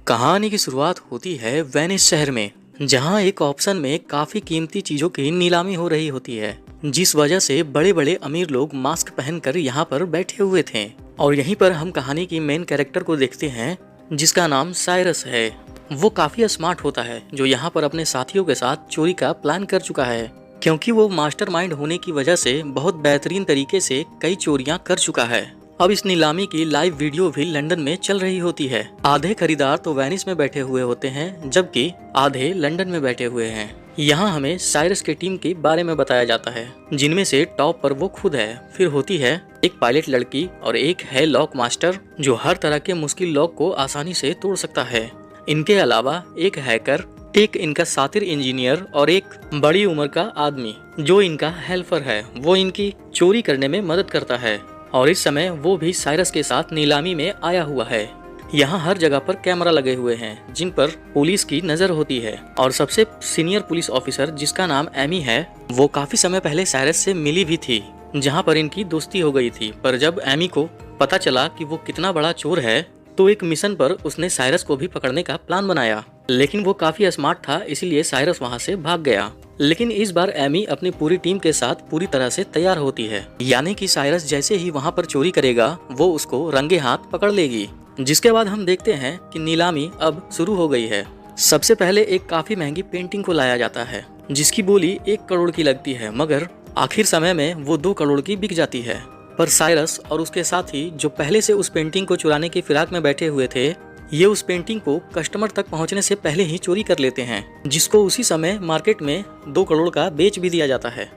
कहानी की शुरुआत होती है वेनिस शहर में, जहां एक ऑप्शन में काफी कीमती चीजों की नीलामी हो रही होती है, जिस वजह से बड़े बड़े अमीर लोग मास्क पहनकर यहां पर बैठे हुए थे। और यहीं पर हम कहानी की मेन कैरेक्टर को देखते हैं, जिसका नाम साइरस है। वो काफी स्मार्ट होता है, जो यहाँ पर अपने साथियों के साथ चोरी का प्लान कर चुका है, क्योंकि वो मास्टरमाइंड होने की वजह से बहुत बेहतरीन तरीके से कई चोरियां कर चुका है। अब इस नीलामी की लाइव वीडियो भी लंदन में चल रही होती है। आधे खरीदार तो वेनिस में बैठे हुए होते हैं, जबकि आधे लंदन में बैठे हुए हैं। यहाँ हमें साइरस की टीम के बारे में बताया जाता है, जिनमें से टॉप पर वो खुद है। फिर होती है एक पायलट लड़की और एक है लॉक मास्टर, जो हर तरह के मुश्किल लॉक को आसानी से तोड़ सकता है। इनके अलावा एक हैकर, एक इनका सातिर इंजीनियर और एक बड़ी उम्र का आदमी जो इनका हेल्पर है। वो इनकी चोरी करने में मदद करता है और इस समय वो भी साइरस के साथ नीलामी में आया हुआ है। यहाँ हर जगह पर कैमरा लगे हुए हैं, जिन पर पुलिस की नजर होती है। और सबसे सीनियर पुलिस ऑफिसर, जिसका नाम एमी है, वो काफी समय पहले साइरस से मिली भी थी, जहाँ पर इनकी दोस्ती हो गई थी। पर जब एमी को पता चला कि वो कितना बड़ा चोर है, तो एक मिशन पर उसने साइरस को भी पकड़ने का प्लान बनाया। लेकिन वो काफी स्मार्ट था, इसीलिए साइरस वहाँ से भाग गया। लेकिन इस बार एमी अपनी पूरी टीम के साथ पूरी तरह से तैयार होती है, यानी कि साइरस जैसे ही वहाँ पर चोरी करेगा, वो उसको रंगे हाथ पकड़ लेगी। जिसके बाद हम देखते हैं कि नीलामी अब शुरू हो गई है। सबसे पहले एक काफी महंगी पेंटिंग को लाया जाता है, जिसकी बोली 1 करोड़ की लगती है, मगर आखिर समय में वो 2 करोड़ की बिक जाती है। पर साइरस और उसके साथी, जो पहले से उस पेंटिंग को चुराने की फिराक में बैठे हुए थे, ये उस पेंटिंग को कस्टमर तक पहुंचने से पहले ही चोरी कर लेते हैं, जिसको उसी समय मार्केट में 2 करोड़ का बेच भी दिया जाता है।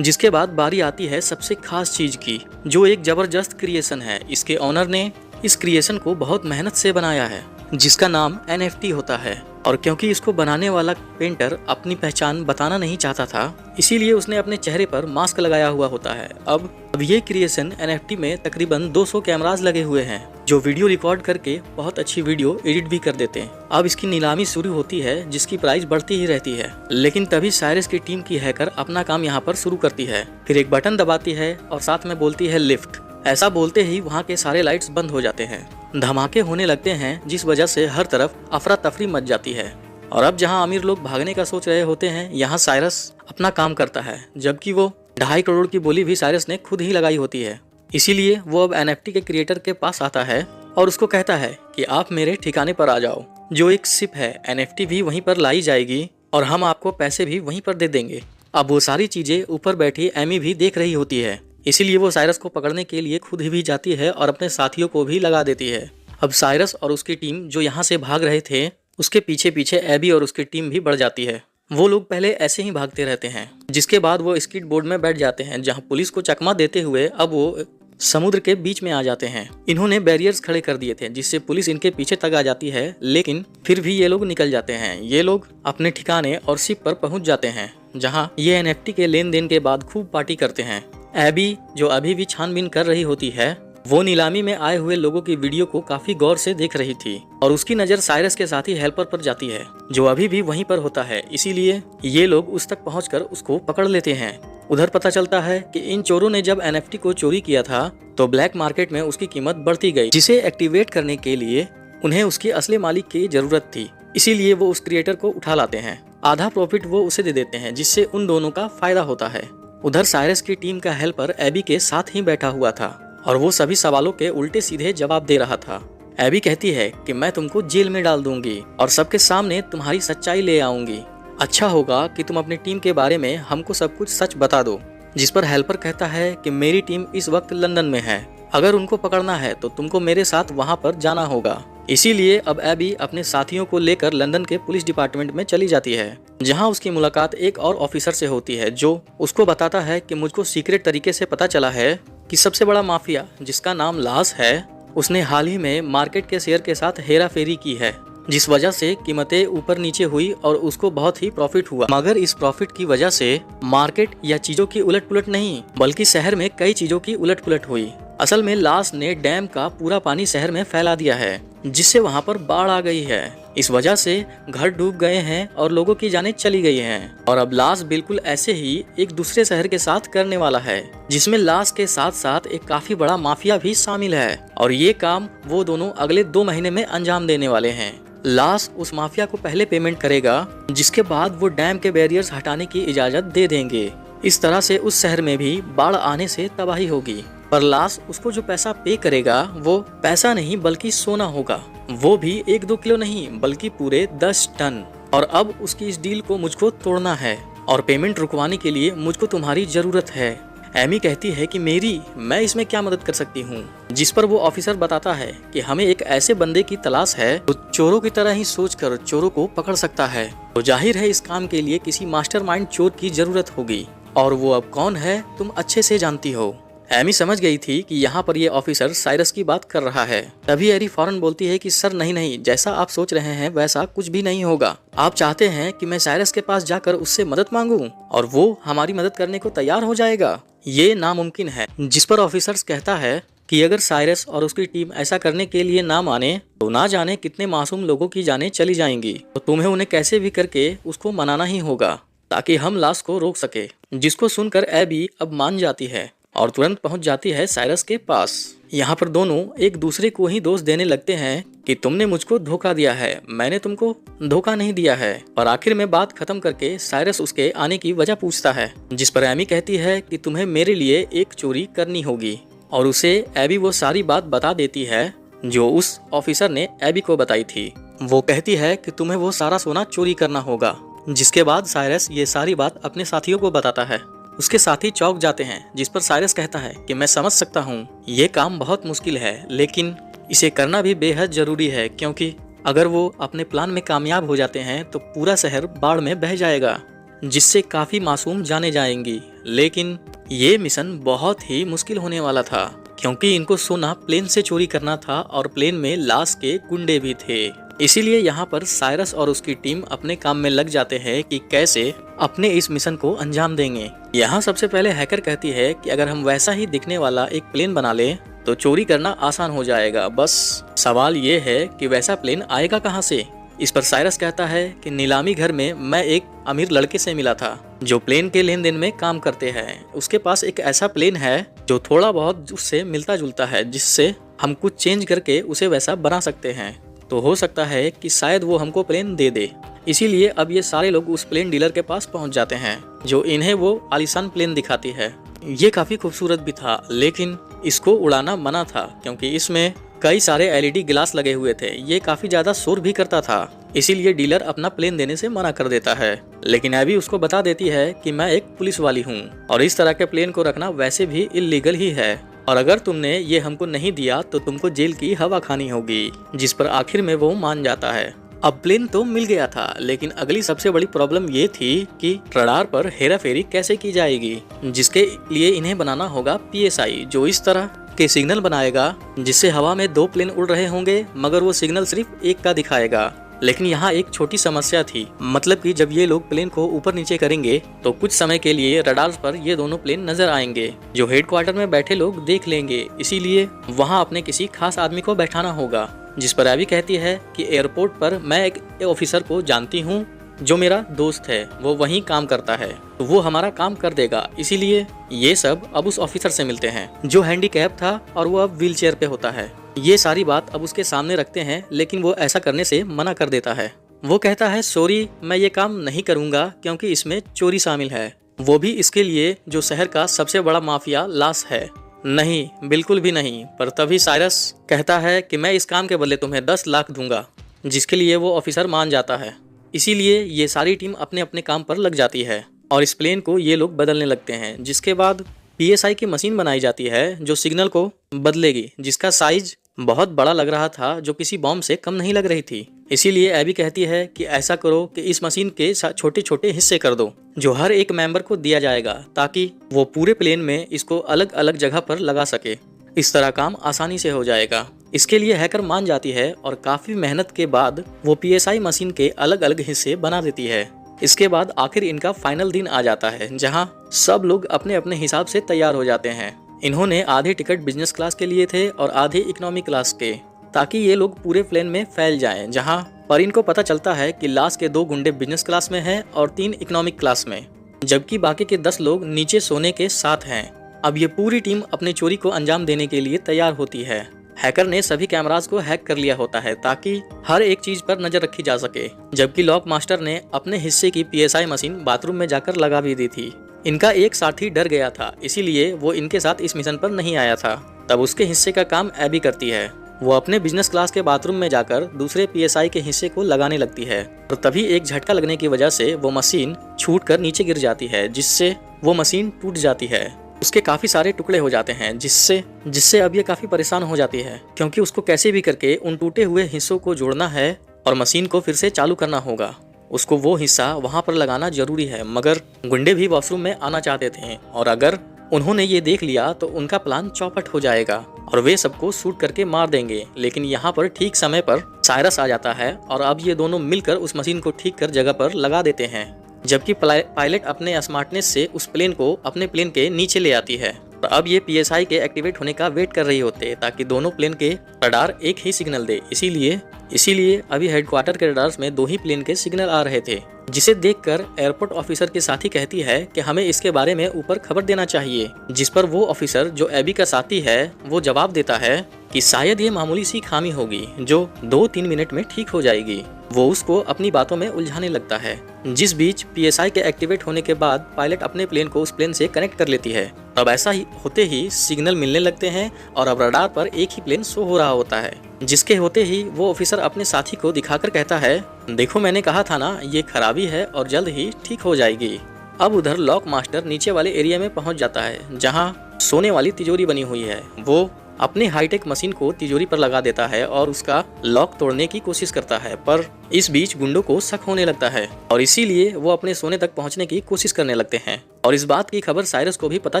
जिसके बाद बारी आती है सबसे खास चीज की, जो एक जबरदस्त क्रिएशन है। इसके ऑनर ने इस क्रिएशन को बहुत मेहनत से बनाया है, जिसका नाम NFT होता है। और क्योंकि इसको बनाने वाला पेंटर अपनी पहचान बताना नहीं चाहता था, इसीलिए उसने अपने चेहरे पर मास्क लगाया हुआ होता है। अब ये क्रिएशन NFT में तकरीबन 200 कैमरास लगे हुए हैं, जो वीडियो रिकॉर्ड करके बहुत अच्छी वीडियो एडिट भी कर देते हैं। अब इसकी नीलामी शुरू होती है, जिसकी प्राइस बढ़ती ही रहती है। लेकिन तभी साइरस की टीम की हैकर अपना काम यहाँ पर शुरू करती है। फिर एक बटन दबाती है और साथ में बोलती है लिफ्ट। ऐसा बोलते ही वहाँ के सारे लाइट्स बंद हो जाते हैं, धमाके होने लगते हैं, जिस वजह से हर तरफ अफरा तफरी मच जाती है। और अब जहाँ अमीर लोग भागने का सोच रहे होते हैं, यहाँ साइरस अपना काम करता है, जबकि वो 2.5 करोड़ की बोली भी साइरस ने खुद ही लगाई होती है। इसीलिए वो अब NFT के क्रिएटर के पास आता है और उसको कहता है कि आप मेरे ठिकाने पर आ जाओ। जो एक शिप है, NFT भी वहीं पर लाई जाएगी और हम आपको पैसे भी वहीं पर दे देंगे। अब वो सारी चीजें ऊपर बैठी एमी भी देख रही होती है, इसीलिए वो साइरस को पकड़ने के लिए खुद ही भी जाती है और अपने साथियों को भी लगा देती है। अब साइरस और उसकी टीम जो यहाँ से भाग रहे थे, उसके पीछे पीछे एबी और उसकी टीम भी बढ़ जाती है। वो लोग पहले ऐसे ही भागते रहते हैं, जिसके बाद वो स्कीट बोर्ड में बैठ जाते हैं, जहाँ पुलिस को चकमा देते हुए अब वो समुद्र के बीच में आ जाते हैं। इन्होंने बैरियर्स खड़े कर दिए थे, जिससे पुलिस इनके पीछे तक आ जाती है, लेकिन फिर भी ये लोग निकल जाते हैं। ये लोग अपने ठिकाने और शिप पर पहुंच जाते हैं, जहां ये NFT के लेन देन के बाद खूब पार्टी करते हैं। एबी, जो अभी भी छानबीन कर रही होती है, वो नीलामी में आए हुए लोगों की वीडियो को काफी गौर से देख रही थी और उसकी नजर साइरस के साथी हेल्पर पर जाती है, जो अभी भी वहीं पर होता है। इसीलिए ये लोग उस तक पहुंचकर उसको पकड़ लेते हैं। उधर पता चलता है कि इन चोरों ने जब NFT को चोरी किया था, तो ब्लैक मार्केट में उसकी कीमत बढ़ती गई, जिसे एक्टिवेट करने के लिए उन्हें उसके असली मालिक की जरूरत थी। इसीलिए वो उस क्रिएटर को उठा लाते हैं। आधा प्रॉफिट वो उसे दे देते हैं, जिससे उन दोनों का फायदा होता है। उधर साइरस की टीम का हेल्पर एबी के साथ ही बैठा हुआ था और वो सभी सवालों के उल्टे सीधे जवाब दे रहा था। एबी कहती है कि मैं तुमको जेल में डाल दूंगी और सबके सामने तुम्हारी सच्चाई ले आऊंगी। अच्छा होगा कि तुम अपनी टीम के बारे में हमको सब कुछ सच बता दो। जिस पर हेल्पर कहता है कि मेरी टीम इस वक्त लंदन में है, अगर उनको पकड़ना है तो तुमको मेरे साथ वहाँ पर जाना होगा। इसीलिए अब एबी अपने साथियों को लेकर लंदन के पुलिस डिपार्टमेंट में चली जाती है, जहां उसकी मुलाकात एक और ऑफिसर से होती है, जो उसको बताता है कि मुझको सीक्रेट तरीके से पता चला है कि सबसे बड़ा माफिया, जिसका नाम लास है, उसने हाल ही में मार्केट के शेयर के साथ हेरा फेरी की है, जिस वजह से कीमतें ऊपर नीचे हुई और उसको बहुत ही प्रॉफिट हुआ। मगर इस प्रॉफिट की वजह से मार्केट या चीजों की उलट पुलट नहीं, बल्कि शहर में कई चीजों की उलट पुलट हुई। असल में लास ने डैम का पूरा पानी शहर में फैला दिया है, जिससे वहाँ पर बाढ़ आ गई है। इस वजह से घर डूब गए हैं और लोगों की जानें चली गई हैं। और अब लास बिल्कुल ऐसे ही एक दूसरे शहर के साथ करने वाला है, जिसमें लास के साथ साथ एक काफी बड़ा माफिया भी शामिल है। और ये काम वो दोनों अगले 2 महीने में अंजाम देने वाले हैं। लास उस माफिया को पहले पेमेंट करेगा, जिसके बाद वो डैम के बैरियर्स हटाने की इजाजत दे देंगे। इस तरह से उस शहर में भी बाढ़ आने से तबाही होगी। पर लास उसको जो पैसा पे करेगा वो पैसा नहीं बल्कि सोना होगा, वो भी 1-2 किलो नहीं बल्कि पूरे 10 टन। और अब उसकी इस डील को मुझको तोड़ना है और पेमेंट रुकवाने के लिए मुझको तुम्हारी जरूरत है। एमी कहती है कि मैं इसमें क्या मदद कर सकती हूँ, जिस पर वो ऑफिसर बताता है कि हमें एक ऐसे बंदे की तलाश है जो चोरों की तरह ही सोचकर चोरों को पकड़ सकता है। तो जाहिर है इस काम के लिए किसी मास्टरमाइंड चोर की जरूरत होगी, और वो अब कौन है तुम अच्छे से जानती हो। एमी समझ गई थी कि यहाँ पर ये ऑफिसर साइरस की बात कर रहा है। तभी एरी फौरन बोलती है कि सर नहीं, जैसा आप सोच रहे हैं वैसा कुछ भी नहीं होगा। आप चाहते हैं कि मैं साइरस के पास जाकर उससे मदद मांगूं और वो हमारी मदद करने को तैयार हो जाएगा? ये नामुमकिन है। जिस पर ऑफिसर्स कहता है कि अगर साइरस और उसकी टीम ऐसा करने के लिए ना माने तो ना जाने कितने मासूम लोगों की जानें चली जाएंगी। तो तुम्हें उन्हें कैसे भी करके उसको मनाना ही होगा ताकि हम लाश को रोक सके। जिसको सुनकर एबी अब मान जाती है और तुरंत पहुंच जाती है साइरस के पास। यहाँ पर दोनों एक दूसरे को ही दोष देने लगते हैं कि तुमने मुझको धोखा दिया है, मैंने तुमको धोखा नहीं दिया है। और आखिर में बात खत्म करके साइरस उसके आने की वजह पूछता है, जिस पर एमी कहती है कि तुम्हें मेरे लिए एक चोरी करनी होगी। और उसे एबी वो सारी बात बता देती है जो उस ऑफिसर ने एबी को बताई थी। वो कहती है कि तुम्हें वो सारा सोना चोरी करना होगा। जिसके बाद साइरस ये सारी बात अपने साथियों को बताता है। उसके साथी चौंक जाते हैं, जिस पर साइरस कहता है कि मैं समझ सकता हूँ ये काम बहुत मुश्किल है, लेकिन इसे करना भी बेहद जरूरी है, क्योंकि अगर वो अपने प्लान में कामयाब हो जाते हैं तो पूरा शहर बाढ़ में बह जाएगा, जिससे काफी मासूम जाने जाएंगी। लेकिन ये मिशन बहुत ही मुश्किल होने वाला था, क्योंकि इनको सोना प्लेन से चोरी करना था और प्लेन में लाश के गुंडे भी थे। इसीलिए यहाँ पर साइरस और उसकी टीम अपने काम में लग जाते हैं कि कैसे अपने इस मिशन को अंजाम देंगे। यहाँ सबसे पहले हैकर कहती है कि अगर हम वैसा ही दिखने वाला एक प्लेन बना लें तो चोरी करना आसान हो जाएगा, बस सवाल ये है कि वैसा प्लेन आएगा कहाँ से। इस पर साइरस कहता है कि नीलामी घर में मैं एक अमीर लड़के से मिला था जो प्लेन के लेन देन में काम करते हैं। उसके पास एक ऐसा प्लेन है जो थोड़ा बहुत उससे मिलता जुलता है, जिससे हम कुछ चेंज करके उसे वैसा बना सकते हैं। तो हो सकता है कि शायद वो हमको प्लेन दे दे। इसीलिए अब ये सारे लोग उस प्लेन डीलर के पास पहुंच जाते हैं, जो इन्हें वो आलीशान प्लेन दिखाती है। ये काफी खूबसूरत भी था, लेकिन इसको उड़ाना मना था क्योंकि इसमें कई सारे एलईडी ग्लास लगे हुए थे। ये काफी ज्यादा शोर भी करता था, इसीलिए डीलर अपना प्लेन देने से मना कर देता है। लेकिन एबी उसको बता देती है कि मैं एक पुलिस वाली हूँ और इस तरह के प्लेन को रखना वैसे भी इल्लीगल ही है, और अगर तुमने ये हमको नहीं दिया तो तुमको जेल की हवा खानी होगी। जिस पर आखिर में वो मान जाता है। अब प्लेन तो मिल गया था, लेकिन अगली सबसे बड़ी प्रॉब्लम ये थी कि रडार पर हेराफेरी कैसे की जाएगी, जिसके लिए इन्हें बनाना होगा पीएसआई, जो इस तरह के सिग्नल बनाएगा जिससे हवा में 2 प्लेन उड़ रहे होंगे, मगर वो सिग्नल सिर्फ एक का दिखाएगा। लेकिन यहाँ एक छोटी समस्या थी, मतलब कि जब ये लोग प्लेन को ऊपर नीचे करेंगे तो कुछ समय के लिए रडार पर ये दोनों प्लेन नजर आएंगे, जो हेडक्वार्टर में बैठे लोग देख लेंगे। इसीलिए वहाँ अपने किसी खास आदमी को बैठाना होगा। जिस पर एबी कहती है कि एयरपोर्ट पर मैं एक ऑफिसर को जानती हूँ जो मेरा दोस्त है, वो वहीं काम करता है, तो वो हमारा काम कर देगा। इसीलिए ये सब अब उस ऑफिसर से मिलते हैं जो हैंडीकैप था और वो अब व्हील चेयर पे होता है। ये सारी बात अब उसके सामने रखते हैं, लेकिन वो ऐसा करने से मना कर देता है। वो कहता है सॉरी, मैं ये काम नहीं करूँगा क्योंकि इसमें चोरी शामिल है, वो भी इसके लिए जो शहर का सबसे बड़ा माफिया लास है। नहीं, बिल्कुल भी नहीं। पर तभी साइरस कहता है कि मैं इस काम के बदले तुम्हें 10 लाख दूंगा, जिसके लिए वो ऑफिसर मान जाता है। इसीलिए ये सारी टीम अपने अपने काम पर लग जाती है और इस प्लेन को ये लोग बदलने लगते हैं। जिसके बाद पीएसआई की मशीन बनाई जाती है जो सिग्नल को बदलेगी, जिसका साइज बहुत बड़ा लग रहा था, जो किसी बॉम्ब से कम नहीं लग रही थी। इसीलिए एबी कहती है कि ऐसा करो कि इस मशीन के छोटे छोटे हिस्से कर दो, जो हर एक मेंबर को दिया जाएगा, ताकि वो पूरे प्लेन में इसको अलग अलग जगह पर लगा सके। इस तरह काम आसानी से हो जाएगा। इसके लिए हैकर मान जाती है और काफी मेहनत के बाद वो पीएसआई मशीन के अलग अलग हिस्से बना देती है। इसके बाद आखिर इनका फाइनल दिन आ जाता है, जहाँ सब लोग अपने अपने हिसाब से तैयार हो जाते हैं। इन्होंने आधे टिकट बिजनेस क्लास के लिए थे और आधे इकोनॉमी क्लास के, ताकि ये लोग पूरे प्लेन में फैल जाएं। जहां पर इनको पता चलता है कि लास के 2 गुंडे बिजनेस क्लास में हैं और 3 इकोनॉमिक क्लास में, जबकि बाकी के 10 लोग नीचे सोने के साथ हैं। अब ये पूरी टीम अपनी चोरी को अंजाम देने के लिए तैयार होती है। हैकर ने सभी कैमरास को हैक कर लिया होता है ताकि हर एक चीज पर नजर रखी जा सके, जबकि लॉक मास्टर ने अपने हिस्से की पीएसआई मशीन बाथरूम में जाकर लगा भी दी थी। इनका एक साथी डर गया था, इसीलिए वो इनके साथ इस मिशन पर नहीं आया था। तब उसके हिस्से का काम एबी करती है। वो अपने बिजनेस क्लास के बाथरूम में जाकर दूसरे पीएसआई के हिस्से को लगाने लगती है और तभी एक झटका लगने की वजह से वो मशीन छूटकर नीचे गिर जाती है, जिससे वो मशीन टूट जाती है। उसके काफी सारे टुकड़े हो जाते हैं, जिससे अब ये काफी परेशान हो जाती है, क्योंकि उसको कैसे भी करके उन टूटे हुए हिस्सों को जोड़ना है और मशीन को फिर से चालू करना होगा। उसको वो हिस्सा वहां पर लगाना जरूरी है, मगर गुंडे भी वॉशरूम में आना चाहते थे और अगर उन्होंने ये देख लिया तो उनका प्लान चौपट हो जाएगा और वे सबको शूट करके मार देंगे। लेकिन यहाँ पर ठीक समय पर साइरस आ जाता है और अब ये दोनों मिलकर उस मशीन को ठीक कर जगह पर लगा देते हैं, जबकि पायलट अपने स्मार्टनेस से उस प्लेन को अपने प्लेन के नीचे ले आती है। और अब ये पीएसआई के एक्टिवेट होने का वेट कर रही होते ताकि दोनों प्लेन के रडार एक ही सिग्नल दे। इसीलिए अभी हेडक्वार्टर के रडार्स में 2 ही प्लेन के सिग्नल आ रहे थे, जिसे देखकर एयरपोर्ट ऑफिसर के साथी कहती है कि हमें इसके बारे में ऊपर खबर देना चाहिए। जिस पर वो ऑफिसर जो एबी का साथी है वो जवाब देता है कि शायद ये मामूली सी खामी होगी जो 2-3 मिनट में ठीक हो जाएगी। वो उसको अपनी बातों में उलझाने लगता है। जिस बीच पीएसआई के एक्टिवेट होने के बाद पायलट अपने प्लेन को उस प्लेन से कनेक्ट कर लेती है। अब ऐसा ही होते ही सिग्नल मिलने लगते हैं और अब रडार पर एक ही प्लेन शो हो रहा होता है, जिसके होते ही वो ऑफिसर अपने साथी को दिखाकर कहता है, देखो मैंने कहा था ना, ये खराबी है और जल्द ही ठीक हो जाएगी। अब उधर लॉक मास्टर नीचे वाले एरिया में पहुंच जाता है जहां सोने वाली तिजोरी बनी हुई है। वो अपने हाईटेक मशीन को तिजोरी पर लगा देता है और उसका लॉक तोड़ने की कोशिश करता है, पर इस बीच गुंडों को शक होने लगता है और इसीलिए वो अपने सोने तक पहुंचने की कोशिश करने लगते हैं और इस बात की खबर साइरस को भी पता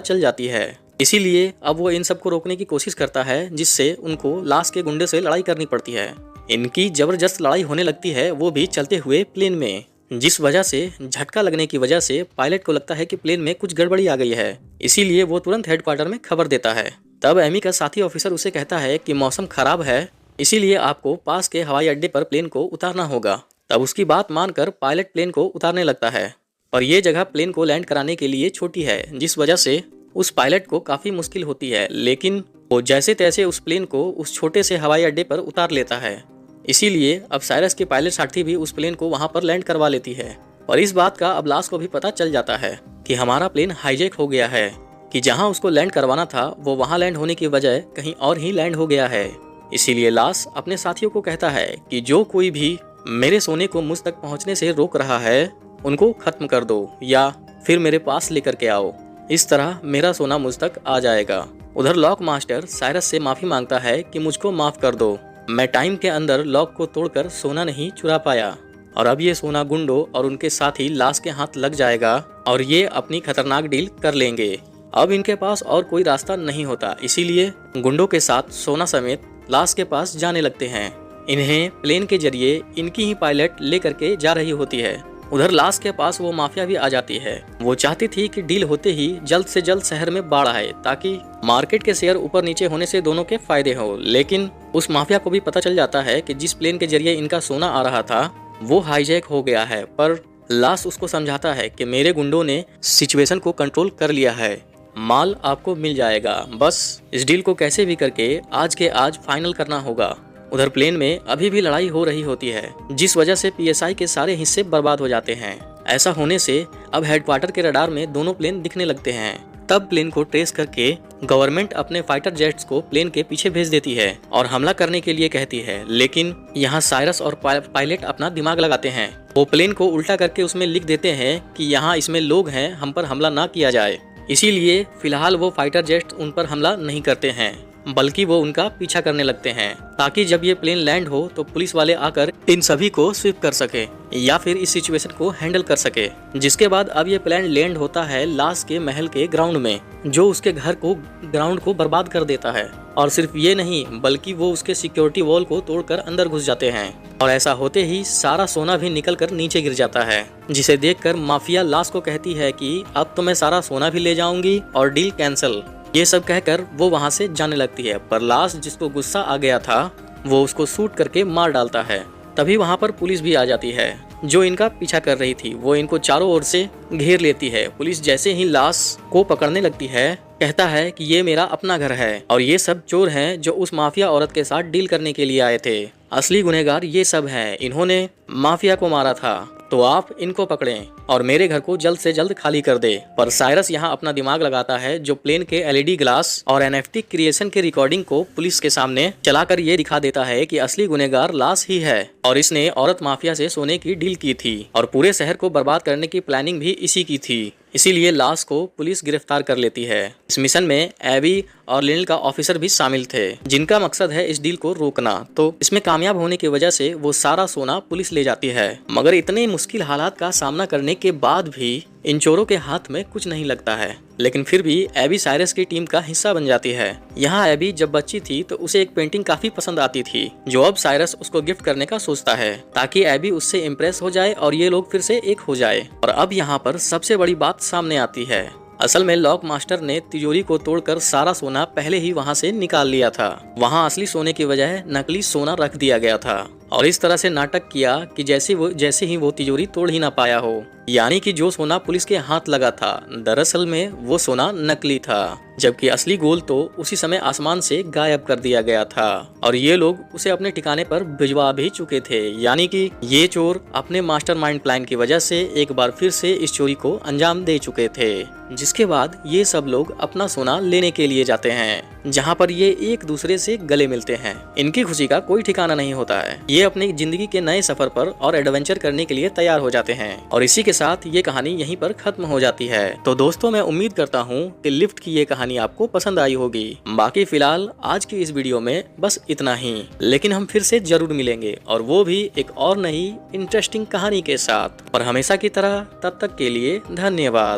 चल जाती है। इसीलिए अब वो इन सबको रोकने की कोशिश करता है, जिससे उनको लास्ट के गुंडे से लड़ाई करनी पड़ती है। इनकी जबरदस्त लड़ाई होने लगती है, वो भी चलते हुए प्लेन में, जिस वजह से झटका लगने की वजह से पायलट को लगता है कि प्लेन में कुछ गड़बड़ी आ गई है। इसीलिए वो तुरंत हेडक्वार्टर में खबर देता है। तब एमी का साथी ऑफिसर उसे कहता है कि मौसम खराब है, इसीलिए आपको पास के हवाई अड्डे पर प्लेन को उतारना होगा। तब उसकी बात मानकर पायलट प्लेन को उतारने लगता है और ये जगह प्लेन को लैंड कराने के लिए छोटी है, जिस वजह से उस पायलट को काफी मुश्किल होती है। लेकिन वो जैसे तैसे उस प्लेन को उस छोटे से हवाई अड्डे पर उतार लेता है। इसीलिए अब साइरस के पायलट साथी भी उस प्लेन को वहां पर लैंड करवा लेती है और इस बात का अब लास को भी पता चल जाता है कि हमारा प्लेन हाईजैक हो गया है, कि जहां उसको लैंड करवाना था वो वहां लैंड होने की बजाय कहीं और ही लैंड हो गया है। इसीलिए लास अपने साथियों को कहता है कि जो कोई भी मेरे सोने को मुझ तक पहुंचने से रोक रहा है उनको खत्म कर दो या फिर मेरे पास लेकर के आओ। इस तरह मेरा सोना मुझ तक आ जाएगा। उधर लॉक मास्टर साइरस से माफी मांगता है कि मुझको माफ कर दो, मैं टाइम के अंदर लॉक को तोड़कर सोना नहीं चुरा पाया और अब ये सोना गुंडों और उनके साथी लास के हाथ लग जाएगा और ये अपनी खतरनाक डील कर लेंगे। अब इनके पास और कोई रास्ता नहीं होता, इसीलिए गुंडों के साथ सोना समेत लास के पास जाने लगते हैं। इन्हें प्लेन के जरिए इनकी ही पायलट लेकर के जा रही होती है। उधर लास के पास वो माफिया भी आ जाती है। वो चाहती थी कि डील होते ही जल्द से जल्द शहर में बाढ़ आए ताकि मार्केट के शेयर ऊपर नीचे होने से दोनों के फायदे हो। लेकिन उस माफिया को भी पता चल जाता है कि जिस प्लेन के जरिए इनका सोना आ रहा था वो हाईजैक हो गया है, पर लास उसको समझाता है कि मेरे गुंडों ने सिचुएशन को कंट्रोल कर लिया है, माल आपको मिल जाएगा, बस इस डील को कैसे भी करके आज के आज फाइनल करना होगा। उधर प्लेन में अभी भी लड़ाई हो रही होती है, जिस वजह से पीएसआई के सारे हिस्से बर्बाद हो जाते हैं। ऐसा होने से अब हेडक्वार्टर के रडार में दोनों प्लेन दिखने लगते हैं। तब प्लेन को ट्रेस करके गवर्नमेंट अपने फाइटर जेट्स को प्लेन के पीछे भेज देती है और हमला करने के लिए कहती है। लेकिन यहाँ साइरस और पायलट अपना दिमाग लगाते हैं। वो प्लेन को उल्टा करके उसमें लिख देते हैं कि यहाँ इसमें लोग हैं, हम पर हमला ना किया जाए। इसीलिए फिलहाल वो फाइटर जेट्स उन पर हमला नहीं करते हैं, बल्कि वो उनका पीछा करने लगते हैं ताकि जब ये प्लेन लैंड हो तो पुलिस वाले आकर इन सभी को स्वीप कर सके या फिर इस सिचुएशन को हैंडल कर सके। जिसके बाद अब ये प्लेन लैंड होता है लास के महल के ग्राउंड में, जो उसके घर को ग्राउंड को बर्बाद कर देता है। और सिर्फ ये नहीं बल्कि वो उसके सिक्योरिटी वॉल को तोड़कर अंदर घुस जाते हैं और ऐसा होते ही सारा सोना भी निकल कर नीचे गिर जाता है, जिसे देखकर माफिया लास को कहती है कि अब तो मैं सारा सोना भी ले जाऊंगी और डील कैंसिल। ये सब कहकर वो वहां से जाने लगती है, पर लास जिसको गुस्सा आ गया था वो उसको शूट करके मार डालता है। तभी वहां पर पुलिस भी आ जाती है जो इनका पीछा कर रही थी। वो इनको चारों ओर से घेर लेती है। पुलिस जैसे ही लास को पकड़ने लगती है कहता है कि ये मेरा अपना घर है और ये सब चोर हैं जो उस माफिया औरत के साथ डील करने के लिए आए थे। असली गुनहगार ये सब हैं, इन्होंने माफिया को मारा था, तो आप इनको पकड़ें और मेरे घर को जल्द से जल्द खाली कर दे। पर साइरस यहाँ अपना दिमाग लगाता है, जो प्लेन के एलईडी ग्लास और एनएफटी क्रिएशन के रिकॉर्डिंग को पुलिस के सामने चलाकर ये दिखा देता है कि असली गुनहगार लाश ही है और इसने औरत माफिया से सोने की डील की थी और पूरे शहर को बर्बाद करने की प्लानिंग भी इसी की थी। इसीलिए लाश को पुलिस गिरफ्तार कर लेती है। इस मिशन में एबी और लिनल का ऑफिसर भी शामिल थे, जिनका मकसद है इस डील को रोकना। तो इसमें कामयाब होने की वजह से वो सारा सोना पुलिस ले जाती है। मगर इतने मुश्किल हालात का सामना करने के बाद भी इन चोरों के हाथ में कुछ नहीं लगता है, लेकिन फिर भी एबी साइरस की टीम का हिस्सा बन जाती है। यहाँ एबी जब बच्ची थी तो उसे एक पेंटिंग काफी पसंद आती थी, जो अब साइरस उसको गिफ्ट करने का सोचता है ताकि एबी उससे इम्प्रेस हो जाए और ये लोग फिर से एक हो जाए। और अब यहाँ पर सबसे बड़ी बात सामने आती है। असल में लॉक मास्टर ने तिजोरी को तोड़कर सारा सोना पहले ही वहाँ से निकाल लिया था। वहाँ असली सोने की बजाय नकली सोना रख दिया गया था और इस तरह से नाटक किया कि जैसे ही वो तिजोरी तोड़ ही ना पाया हो। यानी कि जो सोना पुलिस के हाथ लगा था, दरअसल में वो सोना नकली था, जबकि असली गोल्ड तो उसी समय आसमान से गायब कर दिया गया था और ये लोग उसे अपने ठिकाने पर भिजवा भी चुके थे। यानी कि ये चोर अपने मास्टरमाइंड प्लान की वजह से एक बार फिर से इस चोरी को अंजाम दे चुके थे, जिसके बाद ये सब लोग अपना सोना लेने के लिए जाते हैं, जहाँ पर ये एक दूसरे से गले मिलते हैं। इनकी खुशी का कोई ठिकाना नहीं होता है। ये अपनी जिंदगी के नए सफर पर और एडवेंचर करने के लिए तैयार हो जाते हैं और इसी के साथ ये कहानी यहीं पर खत्म हो जाती है। तो दोस्तों, मैं उम्मीद करता हूँ कि लिफ्ट की ये कहानी आपको पसंद आई होगी। बाकी फिलहाल आज की इस वीडियो में बस इतना ही, लेकिन हम फिर से जरूर मिलेंगे और वो भी एक और नई इंटरेस्टिंग कहानी के साथ। और हमेशा की तरह तब तक के लिए धन्यवाद।